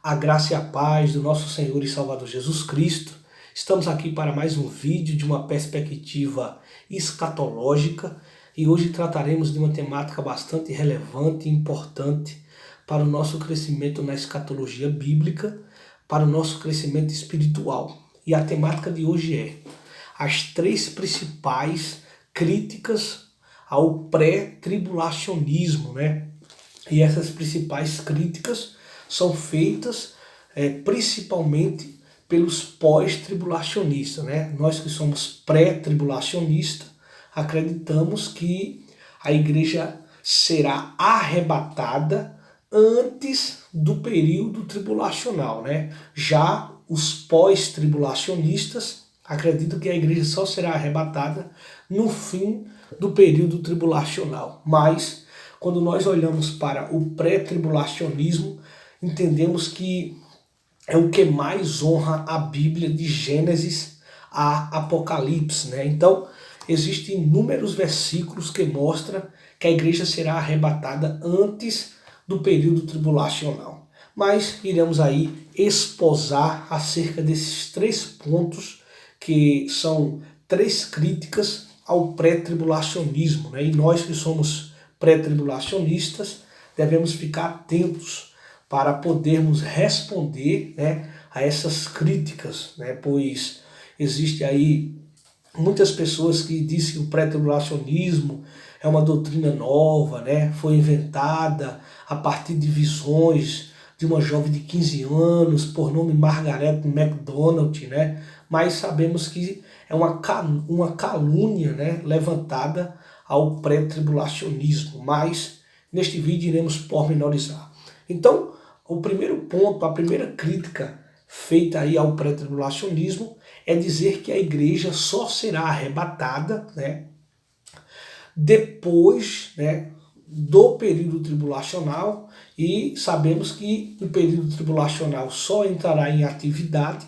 A graça e a paz do nosso Senhor e Salvador Jesus Cristo. Estamos aqui para mais um vídeo de uma perspectiva escatológica e hoje trataremos de uma temática bastante relevante e importante para o nosso crescimento na escatologia bíblica, para o nosso crescimento espiritual. E a temática de hoje é as três principais críticas ao pré-tribulacionismo, né? E essas principais críticas são feitas principalmente pelos pós-tribulacionistas, né? Nós que somos pré-tribulacionistas acreditamos que a igreja será arrebatada antes do período tribulacional, né? Já os pós-tribulacionistas acreditam que a igreja só será arrebatada no fim do período tribulacional. Mas quando nós olhamos para o pré-tribulacionismo, entendemos que é o que mais honra a Bíblia de Gênesis a Apocalipse, né? Então, existem inúmeros versículos que mostram que a igreja será arrebatada antes do período tribulacional. Mas iremos aí esposar acerca desses três pontos que são três críticas ao pré-tribulacionismo, né? E nós que somos pré-tribulacionistas devemos ficar atentos para podermos responder, né, a essas críticas, né, pois existe aí muitas pessoas que dizem que o pré-tribulacionismo é uma doutrina nova, né, foi inventada a partir de visões de uma jovem de 15 anos, por nome Margaret MacDonald, né, mas sabemos que é uma calúnia, né, levantada ao pré-tribulacionismo, mas neste vídeo iremos pormenorizar. Então, o primeiro ponto, a primeira crítica feita aí ao pré-tribulacionismo é dizer que a igreja só será arrebatada, né, depois, né, do período tribulacional, e sabemos que o período tribulacional só entrará em atividade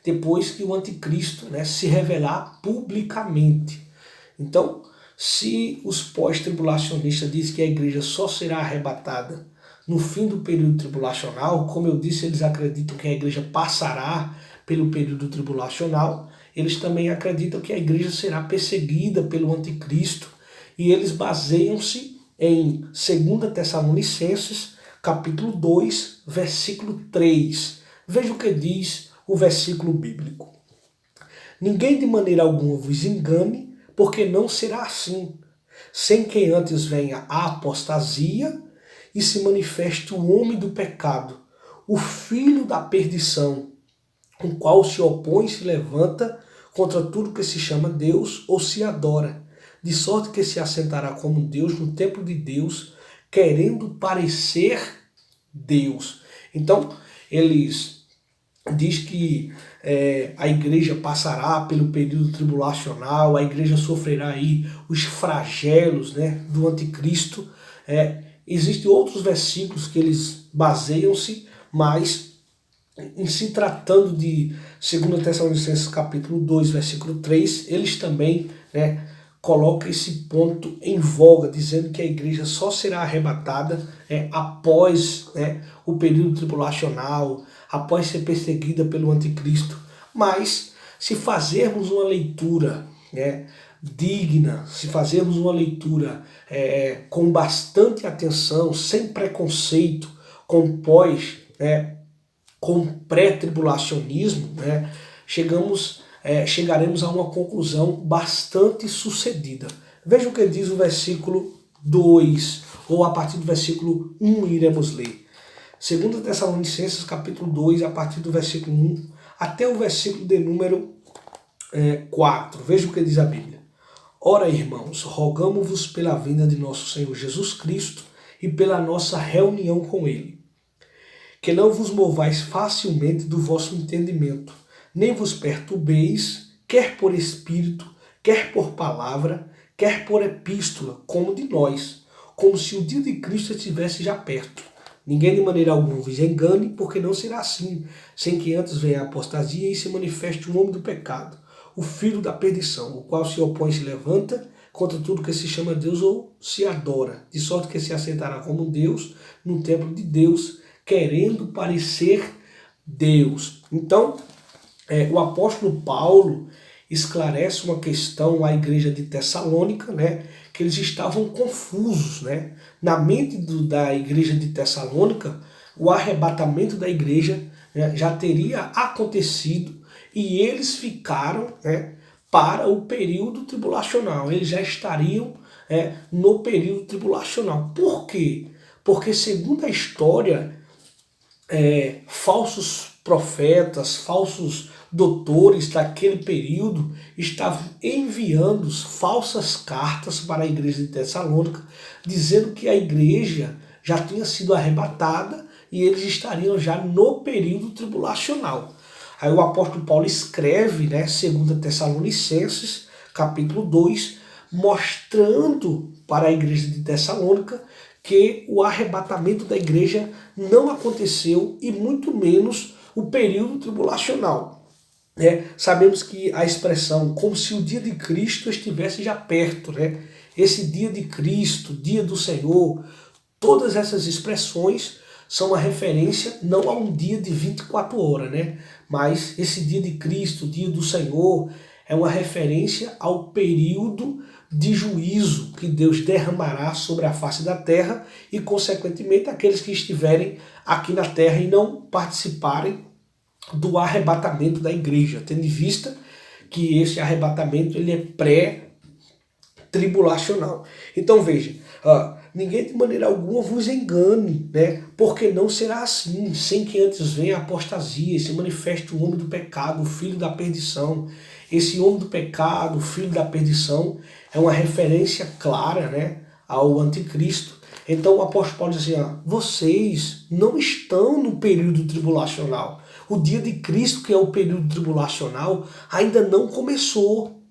depois que o anticristo, né, se revelar publicamente. Então, se os pós-tribulacionistas dizem que a igreja só será arrebatada no fim do período tribulacional, como eu disse, eles acreditam que a igreja passará pelo período tribulacional, eles também acreditam que a igreja será perseguida pelo anticristo, e eles baseiam-se em 2 Tessalonicenses, capítulo 2, versículo 3. Veja o que diz o versículo bíblico. Ninguém de maneira alguma vos engane, porque não será assim, sem que antes venha a apostasia e se manifeste o homem do pecado, o filho da perdição, o qual se opõe e se levanta contra tudo que se chama Deus ou se adora, de sorte que se assentará como Deus no templo de Deus, querendo parecer Deus. Então, eles diz que a igreja passará pelo período tribulacional, a igreja sofrerá aí os flagelos, né, do anticristo. Existem outros versículos que eles baseiam-se, mas em se tratando de 2 Tessalonicenses capítulo 2, versículo 3, eles também, né, colocam esse ponto em voga, dizendo que a igreja só será arrebatada após, né, o período tribulacional, após ser perseguida pelo anticristo. Mas se fazermos uma leitura, né, digna, se fazermos uma leitura com bastante atenção, sem preconceito, com com pré-tribulacionismo, né, chegaremos a uma conclusão bastante sucedida. Veja o que diz o versículo 2, ou a partir do versículo 1 iremos ler. 2 Tessalonicenses capítulo 2, a partir do versículo 1 até o versículo de número 4. Veja o que diz a Bíblia. Ora, irmãos, rogamo-vos pela vinda de nosso Senhor Jesus Cristo e pela nossa reunião com Ele, que não vos movais facilmente do vosso entendimento, nem vos perturbeis, quer por espírito, quer por palavra, quer por epístola, como de nós, como se o dia de Cristo estivesse já perto. Ninguém de maneira alguma vos engane, porque não será assim, sem que antes venha a apostasia e se manifeste o homem do pecado, o filho da perdição, o qual se opõe e se levanta contra tudo que se chama Deus ou se adora, de sorte que se assentará como Deus no templo de Deus, querendo parecer Deus. Então, o apóstolo Paulo esclarece uma questão à igreja de Tessalônica, né, que eles estavam confusos, né? Na mente da igreja de Tessalônica, o arrebatamento da igreja, né, já teria acontecido e eles ficaram, né, para o período tribulacional. Eles já estariam no período tribulacional. Por quê? Porque, segundo a história, falsos profetas, falsos doutores daquele período estavam enviando falsas cartas para a igreja de Tessalônica, dizendo que a igreja já tinha sido arrebatada e eles estariam já no período tribulacional. Aí o apóstolo Paulo escreve, né, 2 Tessalonicenses, capítulo 2, mostrando para a igreja de Tessalônica que o arrebatamento da igreja não aconteceu e muito menos o período tribulacional. Sabemos que a expressão como se o dia de Cristo estivesse já perto, né? Esse dia de Cristo, dia do Senhor, todas essas expressões são uma referência não a um dia de 24 horas, né? Mas esse dia de Cristo, dia do Senhor, é uma referência ao período de juízo que Deus derramará sobre a face da terra e, consequentemente, aqueles que estiverem aqui na terra e não participarem do arrebatamento da igreja, tendo em vista que esse arrebatamento ele é pré-tribulacional. Então veja, ninguém de maneira alguma vos engane, né? Porque não será assim, sem que antes venha a apostasia, se manifeste o homem do pecado, o filho da perdição. Esse homem do pecado, o filho da perdição, é uma referência clara, né, ao anticristo. Então o apóstolo Paulo diz assim, vocês não estão no período tribulacional. O dia de Cristo, que é o período tribulacional, ainda não começou.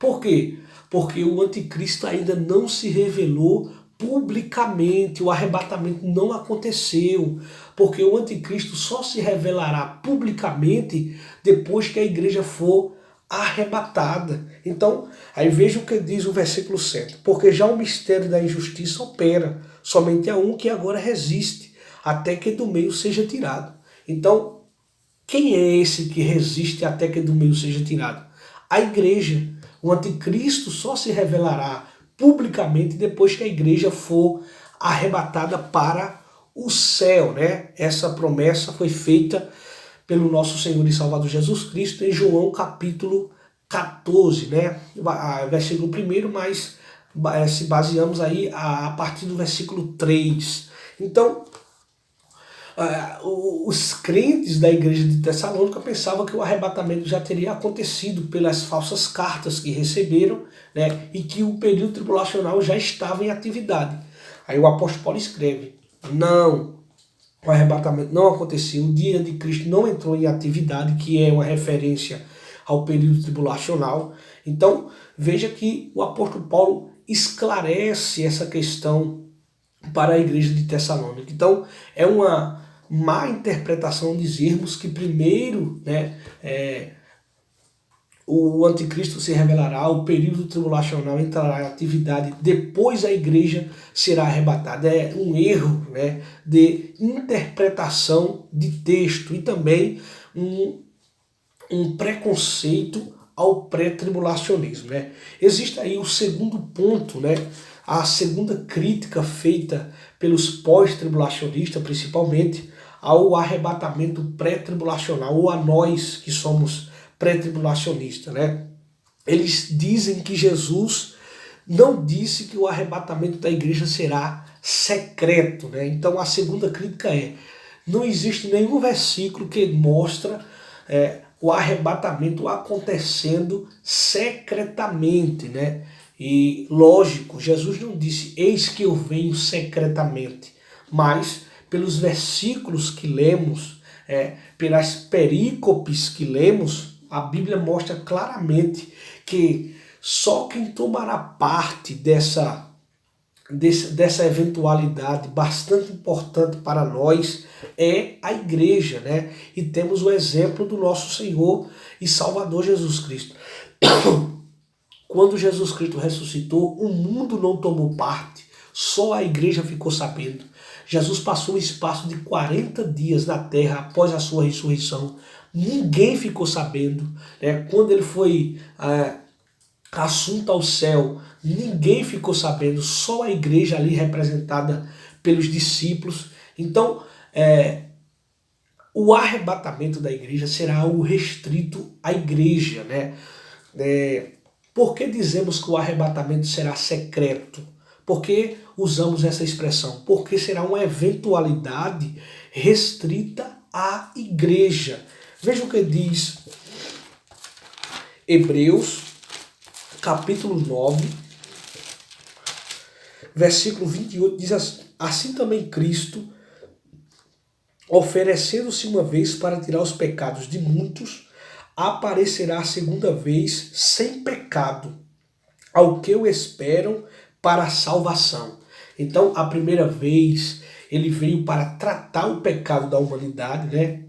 Por quê? Porque o anticristo ainda não se revelou publicamente, o arrebatamento não aconteceu, porque o anticristo só se revelará publicamente depois que a igreja for arrebatada. Então, aí veja o que diz o versículo 7. Porque já o mistério da injustiça opera, somente há um que agora resiste, até que do meio seja tirado. Então, quem é esse que resiste até que do meio seja tirado? A igreja. O anticristo só se revelará publicamente depois que a igreja for arrebatada para o céu, né? Essa promessa foi feita pelo nosso Senhor e Salvador Jesus Cristo em João capítulo 14, né? Versículo 1, mas se baseamos aí a partir do versículo 3. Então, os crentes da igreja de Tessalônica pensavam que o arrebatamento já teria acontecido pelas falsas cartas que receberam, né, e que o período tribulacional já estava em atividade. Aí o apóstolo Paulo escreve, não, o arrebatamento não aconteceu, o dia de Cristo não entrou em atividade, que é uma referência ao período tribulacional. Então veja que o apóstolo Paulo esclarece essa questão para a igreja de Tessalônica. Então é uma má interpretação dizermos que primeiro, né, o anticristo se revelará, o período tribulacional entrará em atividade, depois a igreja será arrebatada. É um erro, né, de interpretação de texto e também um preconceito ao pré-tribulacionismo, né? Existe aí o segundo ponto, né, a segunda crítica feita pelos pós-tribulacionistas, principalmente, ao arrebatamento pré-tribulacional, ou a nós que somos pré-tribulacionistas, né? Eles dizem que Jesus não disse que o arrebatamento da igreja será secreto, né? Então a segunda crítica não existe nenhum versículo que mostra o arrebatamento acontecendo secretamente, né? E lógico, Jesus não disse, eis que eu venho secretamente, mas pelos versículos que lemos, pelas perícopes que lemos, a Bíblia mostra claramente que só quem tomará parte dessa eventualidade bastante importante para nós é a igreja, né? E temos o exemplo do nosso Senhor e Salvador Jesus Cristo. Quando Jesus Cristo ressuscitou, o mundo não tomou parte, só a igreja ficou sabendo. Jesus passou um espaço de 40 dias na terra após a sua ressurreição. Ninguém ficou sabendo, né? Quando ele foi assunto ao céu, ninguém ficou sabendo, só a igreja ali representada pelos discípulos. Então, o arrebatamento da igreja será algo restrito à igreja, né? Por que dizemos que o arrebatamento será secreto? Por que usamos essa expressão? Porque será uma eventualidade restrita à igreja. Veja o que diz Hebreus, capítulo 9, versículo 28, diz assim também Cristo, oferecendo-se uma vez para tirar os pecados de muitos, aparecerá a segunda vez sem pecado, ao que o esperam para a salvação. Então, a primeira vez, ele veio para tratar o pecado da humanidade, né?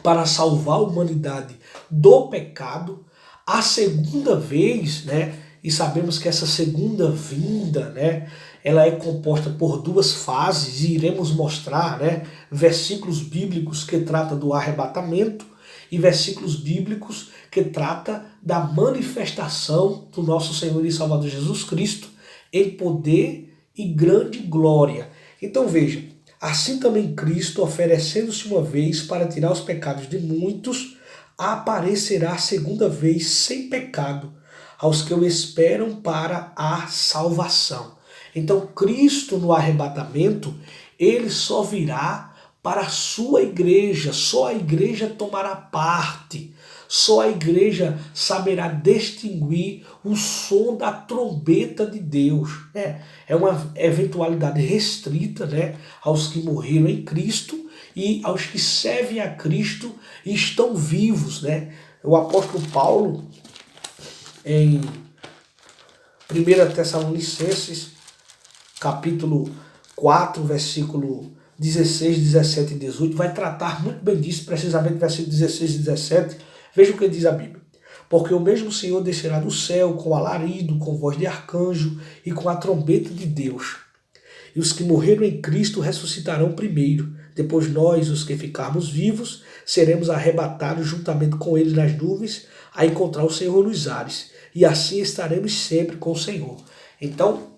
Para salvar a humanidade do pecado. A segunda vez, né? E sabemos que essa segunda vinda, né? Ela é composta por duas fases e iremos mostrar, né? Versículos bíblicos que tratam do arrebatamento e versículos bíblicos que tratam da manifestação do nosso Senhor e Salvador Jesus Cristo em poder e grande glória. Então veja, assim também Cristo, oferecendo-se uma vez para tirar os pecados de muitos, aparecerá a segunda vez sem pecado, aos que o esperam para a salvação. Então Cristo no arrebatamento, ele só virá para a sua igreja, só a igreja tomará parte, só a igreja saberá distinguir o som da trombeta de Deus. É uma eventualidade restrita, né, aos que morreram em Cristo e aos que servem a Cristo e estão vivos, né? O apóstolo Paulo, em 1 Tessalonicenses, capítulo 4, versículo 16, 17 e 18, vai tratar muito bem disso, precisamente versículo 16 e 17. Veja o que diz a Bíblia. Porque o mesmo Senhor descerá do céu com alarido, com voz de arcanjo e com a trombeta de Deus. E os que morreram em Cristo ressuscitarão primeiro. Depois nós, os que ficarmos vivos, seremos arrebatados juntamente com eles nas nuvens a encontrar o Senhor nos ares. E assim estaremos sempre com o Senhor. Então,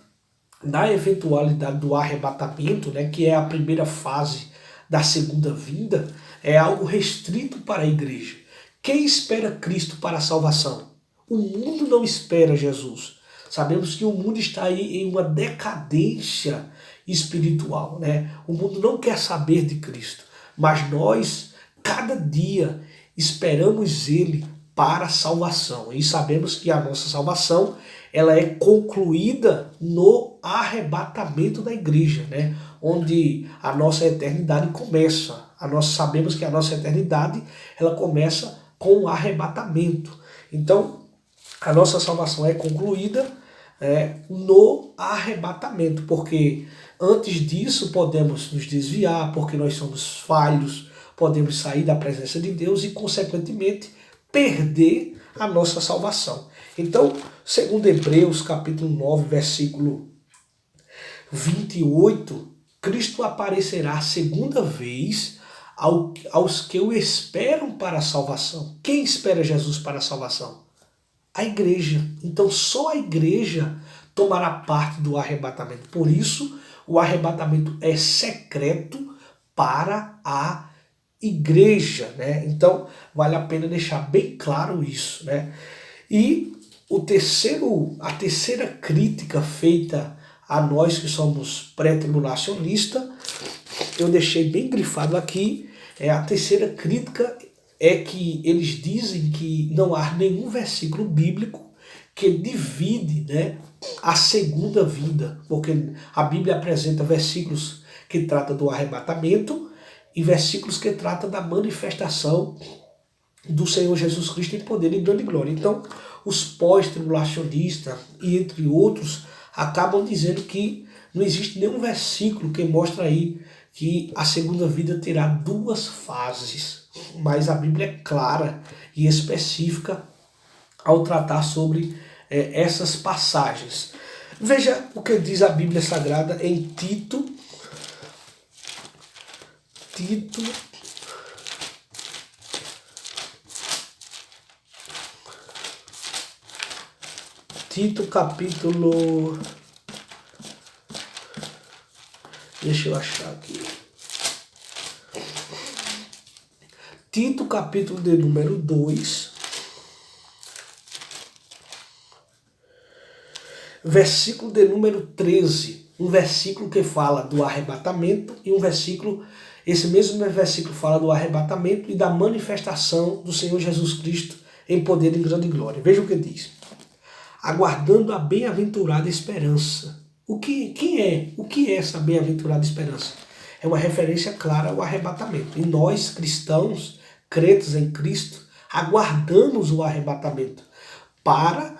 na eventualidade do arrebatamento, né, que é a primeira fase da segunda vinda, é algo restrito para a igreja. Quem espera Cristo para a salvação? O mundo não espera Jesus. Sabemos que o mundo está aí em uma decadência espiritual, né? O mundo não quer saber de Cristo, mas nós, cada dia, esperamos Ele para a salvação. E sabemos que a nossa salvação ela é concluída no arrebatamento da igreja, né? Onde a nossa eternidade começa. Sabemos que a nossa eternidade ela começa com o arrebatamento. Então, a nossa salvação é concluída no arrebatamento, porque antes disso podemos nos desviar, porque nós somos falhos, podemos sair da presença de Deus e, consequentemente, perder a nossa salvação. Então, segundo Hebreus, capítulo 9, versículo 28, Cristo aparecerá a segunda vez aos que o esperam para a salvação. Quem espera Jesus para a salvação? A igreja. Então, só a igreja tomará parte do arrebatamento. Por isso, o arrebatamento é secreto para a igreja, né? Então, vale a pena deixar bem claro isso, né? E a terceira crítica feita a nós que somos pré-tribulacionistas, eu deixei bem grifado aqui, a terceira crítica é que eles dizem que não há nenhum versículo bíblico que divide, né, a segunda vinda, porque a Bíblia apresenta versículos que tratam do arrebatamento e versículos que tratam da manifestação do Senhor Jesus Cristo em poder e grande glória. Então, os pós-tribulacionistas e entre outros acabam dizendo que não existe nenhum versículo que mostra aí que a segunda vida terá duas fases, mas a Bíblia é clara e específica ao tratar sobre essas passagens. Veja o que diz a Bíblia Sagrada em Tito, Tito, capítulo... Deixa eu achar aqui. Tito, capítulo de número 2, versículo de número 13. Um versículo que fala do arrebatamento e um versículo, esse mesmo versículo fala do arrebatamento e da manifestação do Senhor Jesus Cristo em poder e grande glória. Veja o que diz. Aguardando a bem-aventurada esperança. O que é essa bem-aventurada esperança? É uma referência clara ao arrebatamento. E nós, cristãos, crentes em Cristo, aguardamos o arrebatamento para,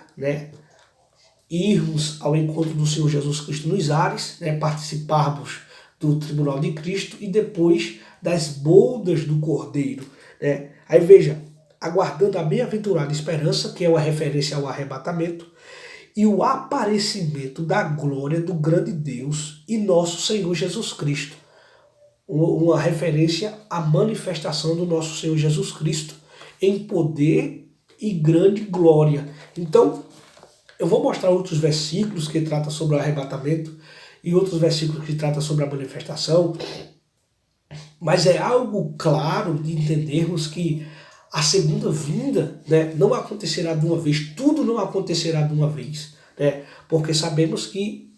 irmos ao encontro do Senhor Jesus Cristo nos ares, participarmos do tribunal de Cristo e depois das bodas do Cordeiro. Aí veja, aguardando a bem-aventurada esperança, que é uma referência ao arrebatamento, e o aparecimento da glória do grande Deus e nosso Senhor Jesus Cristo. Uma referência à manifestação do nosso Senhor Jesus Cristo em poder e grande glória. Então, eu vou mostrar outros versículos que tratam sobre o arrebatamento e outros versículos que tratam sobre a manifestação, mas é algo claro de entendermos que a segunda vinda, não acontecerá de uma vez, tudo não acontecerá de uma vez, porque sabemos que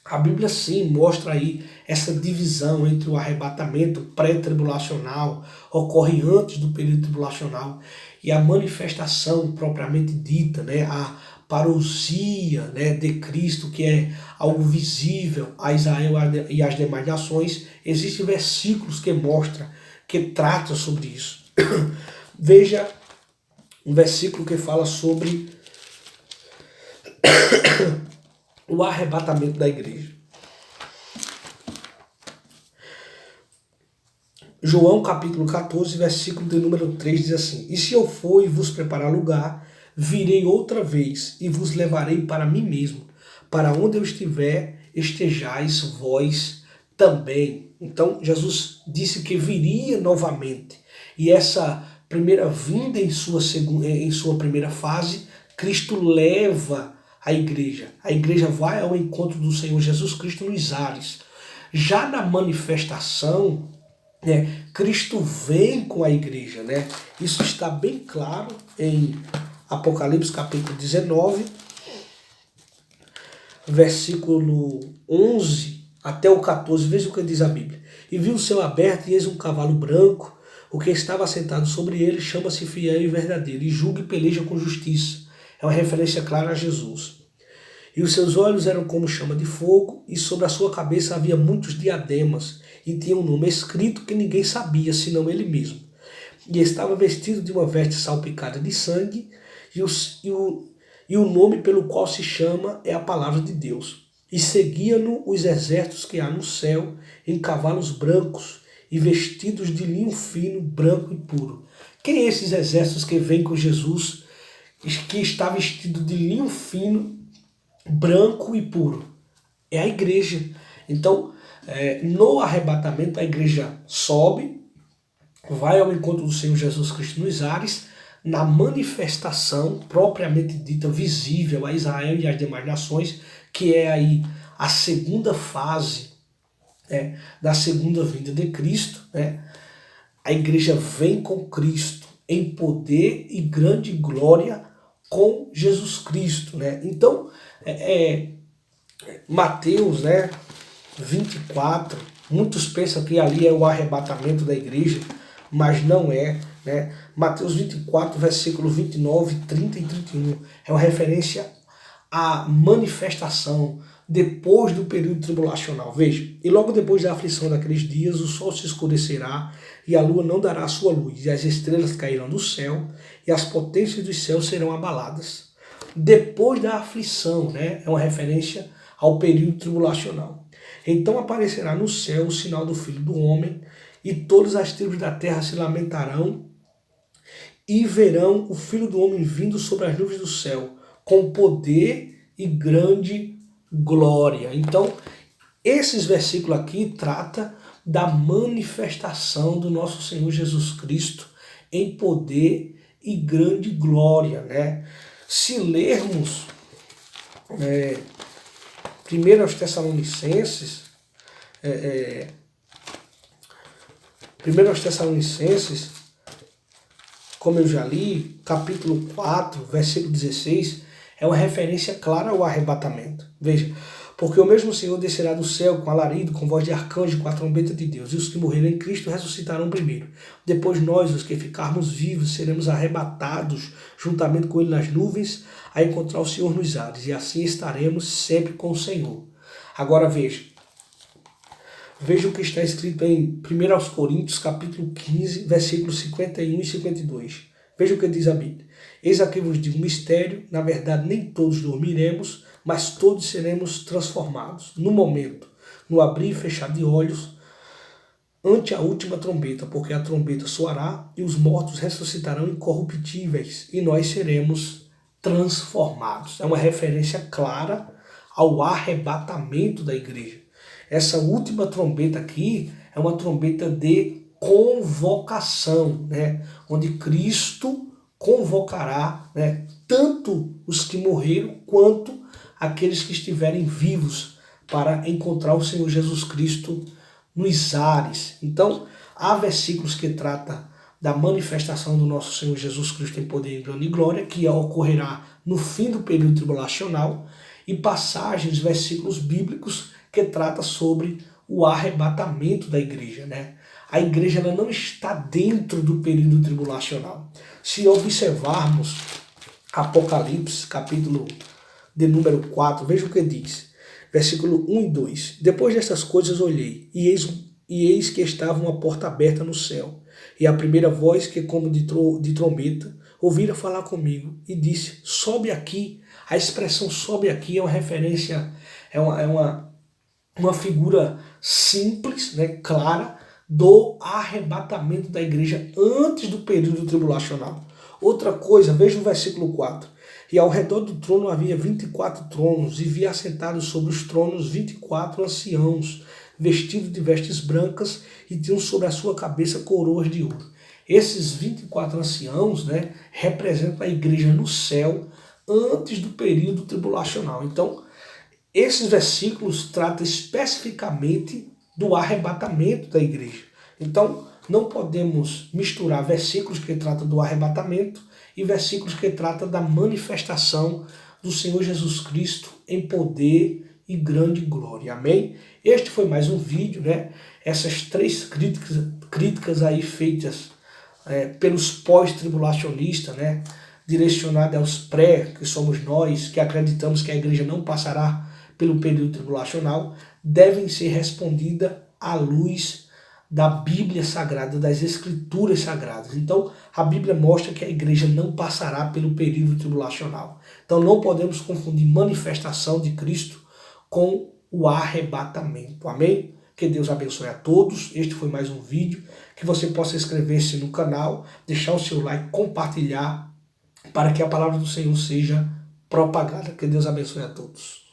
a Bíblia sim mostra aí essa divisão entre o arrebatamento pré-tribulacional, ocorre antes do período tribulacional, e a manifestação propriamente dita, a parousia de Cristo, que é algo visível a Israel e às demais nações. Existem versículos que mostram, que tratam sobre isso. Veja um versículo que fala sobre o arrebatamento da igreja. João capítulo 14, versículo de número 3 diz assim: E se eu for e vos preparar lugar, virei outra vez e vos levarei para mim mesmo, para onde eu estiver, estejais vós também. Então Jesus disse que viria novamente. E essa primeira vinda em sua primeira fase, Cristo leva a igreja. A igreja vai ao encontro do Senhor Jesus Cristo nos ares. Já na manifestação, Cristo vem com a igreja. Isso está bem claro em Apocalipse capítulo 19, versículo 11 até o 14. Veja o que diz a Bíblia. E vi o céu aberto e eis um cavalo branco. O que estava sentado sobre ele chama-se Fiel e Verdadeiro, e julga e peleja com justiça. É uma referência clara a Jesus. E os seus olhos eram como chama de fogo, e sobre a sua cabeça havia muitos diademas, e tinha um nome escrito que ninguém sabia, senão ele mesmo. E estava vestido de uma veste salpicada de sangue, e o nome pelo qual se chama é a palavra de Deus. E seguiam-no os exércitos que há no céu, em cavalos brancos, e vestidos de linho fino, branco e puro. Quem é esses exércitos que vêm com Jesus, que está vestido de linho fino, branco e puro? É a igreja. Então, no arrebatamento, a igreja sobe, vai ao encontro do Senhor Jesus Cristo nos ares, na manifestação propriamente dita, visível a Israel e às demais nações, que é aí a segunda fase da segunda vinda de Cristo. A igreja vem com Cristo em poder e grande glória com Jesus Cristo. Então, Mateus 24, muitos pensam que ali é o arrebatamento da igreja, mas não é. Mateus 24, versículo 29, 30 e 31, é uma referência à manifestação depois do período tribulacional. Veja, e logo depois da aflição daqueles dias, o sol se escurecerá e a lua não dará a sua luz, e as estrelas cairão do céu e as potências dos céus serão abaladas. Depois da aflição, é uma referência ao período tribulacional. Então aparecerá no céu o sinal do Filho do Homem, e todas as tribos da terra se lamentarão e verão o Filho do Homem vindo sobre as nuvens do céu, com poder e grande glória. Então, esses versículos aqui tratam da manifestação do nosso Senhor Jesus Cristo em poder e grande glória, né? Se lermos 1 aos Tessalonicenses, 1 aos Tessalonicenses, como eu já li, capítulo 4, versículo 16, é uma referência clara ao arrebatamento. Veja, porque o mesmo Senhor descerá do céu com alarido, com voz de arcanjo, com a trombeta de Deus, e os que morreram em Cristo ressuscitarão primeiro. Depois nós, os que ficarmos vivos, seremos arrebatados juntamente com ele nas nuvens, a encontrar o Senhor nos ares, e assim estaremos sempre com o Senhor. Agora veja o que está escrito em 1 aos Coríntios, capítulo 15, versículos 51 e 52. Veja o que diz a Bíblia. Eis aqui vos digo um mistério, na verdade nem todos dormiremos, mas todos seremos transformados, no momento, no abrir e fechar de olhos, ante a última trombeta, porque a trombeta soará e os mortos ressuscitarão incorruptíveis e nós seremos transformados. É uma referência clara ao arrebatamento da igreja. Essa última trombeta aqui é uma trombeta de convocação, né? Onde Cristo convocará, né, tanto os que morreram quanto aqueles que estiverem vivos para encontrar o Senhor Jesus Cristo nos ares. Então, há versículos que tratam da manifestação do nosso Senhor Jesus Cristo em poder, em grande glória, que ocorrerá no fim do período tribulacional, e passagens, versículos bíblicos que tratam sobre o arrebatamento da igreja, né? A igreja ela não está dentro do período tribulacional. Se observarmos Apocalipse, capítulo de número 4, veja o que diz. Versículo 1 e 2. Depois destas coisas olhei, e eis que estava uma porta aberta no céu. E a primeira voz, que como de trombeta, ouvira falar comigo, e disse, sobe aqui. A expressão sobe aqui é uma referência, é uma figura simples, né, clara, do arrebatamento da igreja antes do período tribulacional. Outra coisa, veja o versículo 4. E ao redor do trono havia 24 tronos, e vi assentados sobre os tronos 24 anciãos, vestidos de vestes brancas, e tinham sobre a sua cabeça coroas de ouro. Esses 24 anciãos, né, representam a igreja no céu antes do período tribulacional. Então, esses versículos tratam especificamente do arrebatamento da igreja. Então, não podemos misturar versículos que tratam do arrebatamento e versículos que tratam da manifestação do Senhor Jesus Cristo em poder e grande glória. Amém? Este foi mais um vídeo, né? Essas três críticas aí feitas pelos pós-tribulacionistas, né? Direcionada aos pré, que somos nós, que acreditamos que a igreja não passará pelo período tribulacional, devem ser respondidas à luz da Bíblia Sagrada, das Escrituras Sagradas. Então, a Bíblia mostra que a igreja não passará pelo período tribulacional. Então, não podemos confundir manifestação de Cristo com o arrebatamento. Amém? Que Deus abençoe a todos. Este foi mais um vídeo. Que você possa inscrever-se no canal, deixar o seu like, compartilhar, para que a palavra do Senhor seja propagada. Que Deus abençoe a todos.